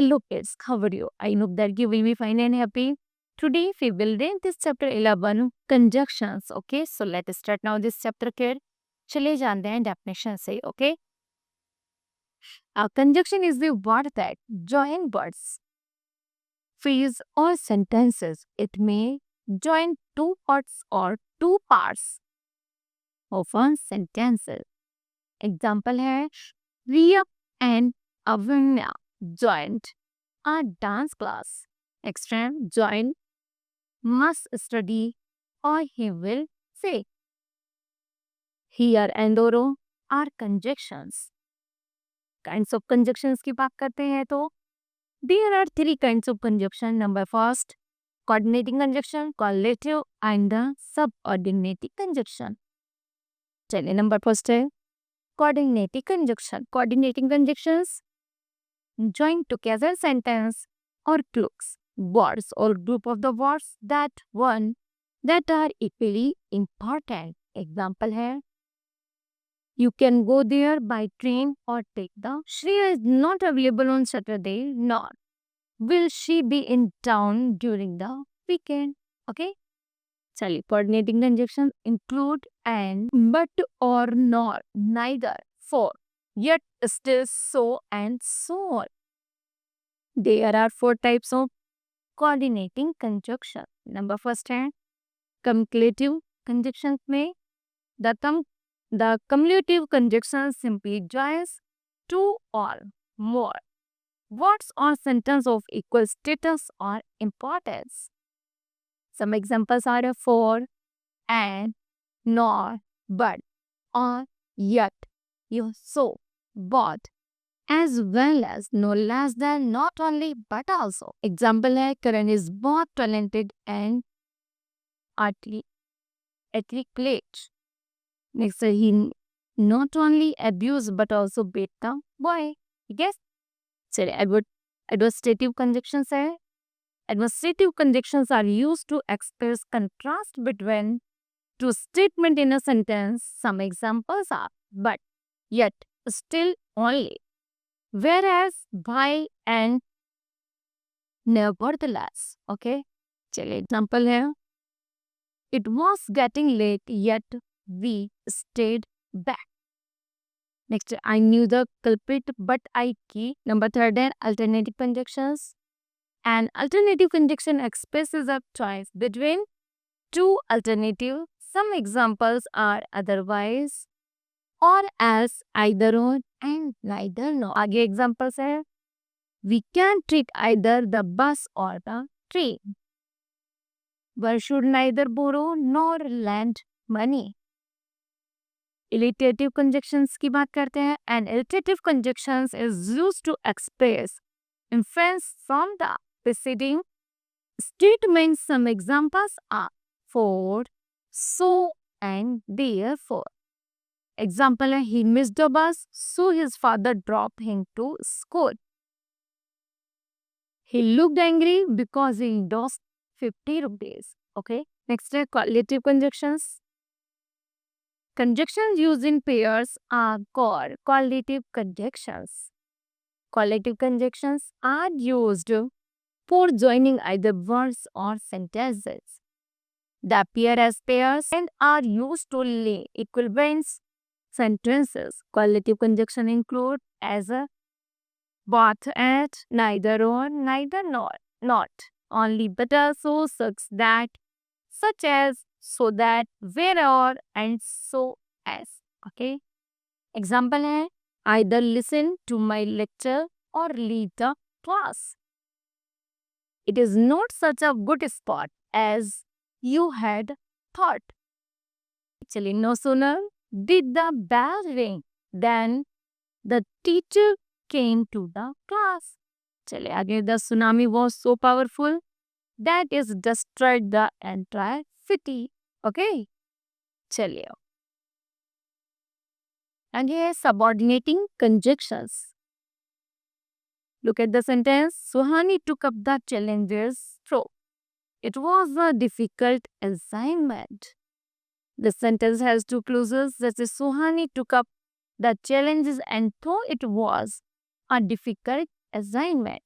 Hello kids, how are you? I hope that you will be fine and happy. Today we will read this chapter 11 conjunctions. Okay, so let's start now this chapter kid. चलिए जानते हैं definition से. Okay, a conjunction is the word that join words, phrase or sentences. It may join two words or two parts of a sentence. Example है Riya and Avinya joined a dance class. Extreme join must study or he will say. Here and Doro are conjunctions. Kinds of conjunctions की बात करते हैं तो there are three kinds of conjunction. Number first, coordinating conjunction, correlative and the subordinating conjunction. चलिए number first है coordinating conjunction. Coordinating conjunctions join together sentence or clues, words or group of the words that are equally important. Example है you can go there by train or take the. Shreya is not available on Saturday, nor will she be in town during the weekend. Okay? चलिए coordinating conjunctions include and, but, or, nor, neither, for, yet, still, so, and so on. There are four types of coordinating conjunction. Number first है cumulative conjunctions में the cumulative conjunction simply joins two or more words or sentence of equal status or importance. Some examples are for, and, nor, but, or, yet, you, so, both, as well as, no less than, not only, but also. Example है Karan is both talented and articulate. Next he not only abused but also beat the boy. Yes. चलिए adversative conjunctions है. Adversative conjunctions are used to express contrast between two statements in a sentence. Some examples are but, yet, still, only, whereas, by, and, nevertheless. Okay. चलिए example है it was getting late yet we stayed back. Next, I knew the culprit but I key. Number third है alternative conjunctions. An alternative conjunction expresses a choice between two alternatives. Some examples are otherwise, or else, either or, and neither nor. आगे examples है we can take either the bus or the train. One should neither borrow nor lend money. Alliterative conjunctions की बात करते हैं. An alliterative conjunctions is used to express inference from the preceding statements. Some examples are for, so, and therefore. Example है he missed the bus, so his father dropped him to school. He looked angry because he lost 50 rupees. Okay. Next है correlative conjunctions. Conjunctions used in pairs are called correlative conjunctions. Correlative conjunctions are used for joining either words or sentences. They appear as pairs and are used to lay equivalent sentences. Correlative conjunction include as a both, at, neither or, neither nor, not, only, but also, such as, so that, where or, and so as. Okay. Example है either listen to my lecture or leave the class. It is not such a good spot as you had thought. Actually, no sooner did the bell ring than the teacher came to the class. चलिए आगे the tsunami was so powerful that it destroyed the entire city. Okay. चलिए and here subordinating conjunctions. Look at the sentence. Suhani took up the challenges through. It was a difficult assignment. The sentence has two clauses that is Suhani took up the challenges and though it was a difficult assignment.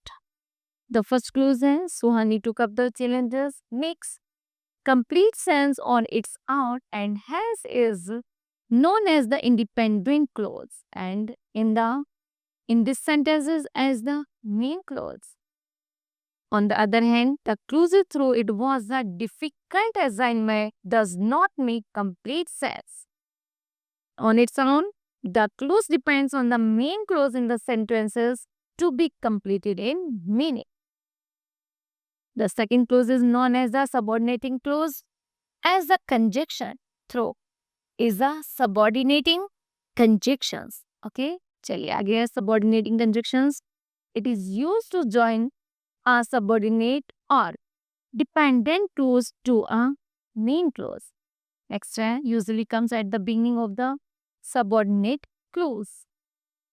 The first clue is Suhani took up the challenges, makes complete sense on its own and hence is known as the independent clause and in this sentences as the main clause. On the other hand, the clue through it was a difficult assignment does not make complete sense. On its own, the clause depends on the main clause in the sentences to be completed in meaning. The second clause is known as the subordinating clause as the conjunction through is a subordinating conjunctions. Okay, चलिए आगे है subordinating conjunctions. It is used to join a subordinate or dependent clause to a main clause. Next usually comes at the beginning of the subordinate clause.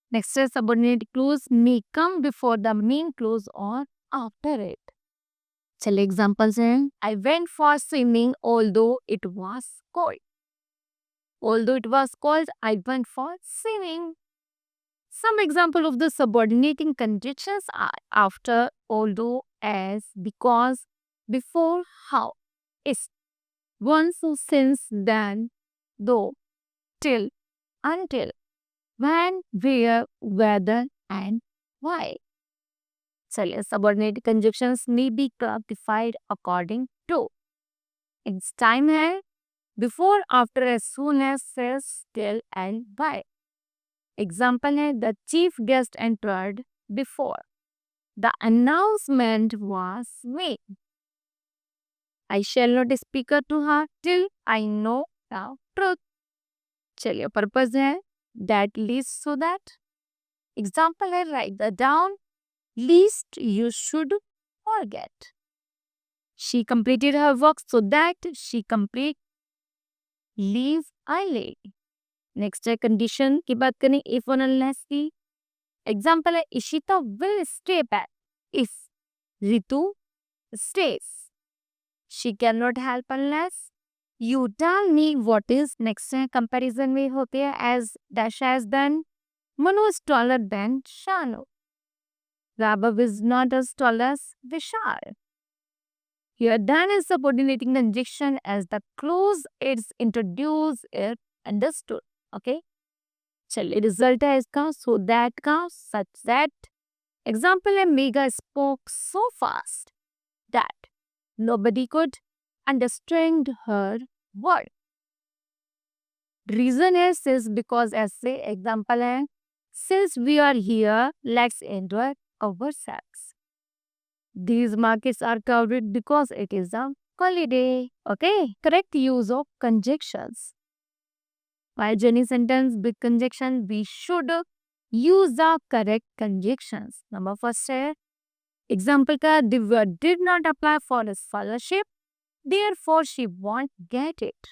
Next subordinate clause may come before the main clause or after it. चलिए examples हैं. I went for swimming although it was cold. Although it was cold, I went for swimming. Some example of the subordinating conjunctions are after, although, as, because, before, how, is, once, since, then, though, till, until, when, where, whether, and why. चलिए subordinate conjunctions may be classified according to its time है before, after, as soon as, since, till, and why. Example है the chief guest entered before the announcement was made. I shall not speak to her till I know the truth. चलिए purpose है that leads so that. Example है write that down least you should forget. She completed her work so that she complete leave early. Next है condition की बात करें if और unless की. Example है Ishita will stay back if Ritu stays. She can not help unless you tell me what is. Next है comparison में होते हैं as dash as than Manu is taller than Shanu. Raghav is not as tall as Vishal. Here then is subordinating conjunction as the clause is introduced is understood. Okay, चलिए result है इसका so that का such that. Example है Megha spoke so fast that nobody could understand her word. Reason है since because ऐसे. Example है since we are here let's enjoy ourselves. These markets are crowded because it is a holiday. Okay, correct use of conjunctions. While joining sentence with conjunction, we should use the correct conjunctions. Number first है example का Divya did not apply for a scholarship, therefore she won't get it.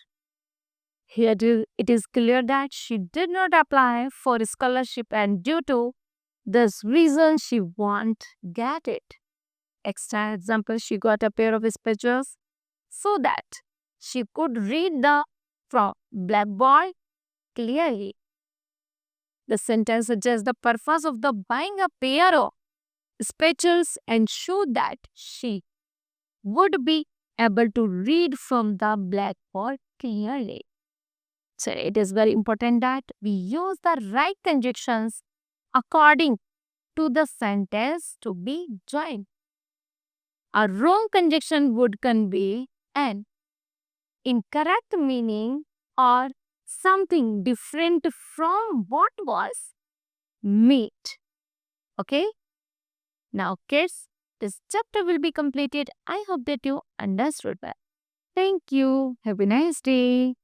Here it is clear that she did not apply for a scholarship and due to this reason she won't get it. Extra example, she got a pair of spectacles so that she could read the from blackboard clearly. The sentence suggests the purpose of the buying a pair of spectacles and show that she would be able to read from the blackboard clearly. So it is very important that we use the right conjunctions according to the sentence to be joined. A wrong conjunction would convey an incorrect meaning or something different from what was meant. Okay? Now kids, this chapter will be completed. I hope that you understood that. Thank you. Have a nice day.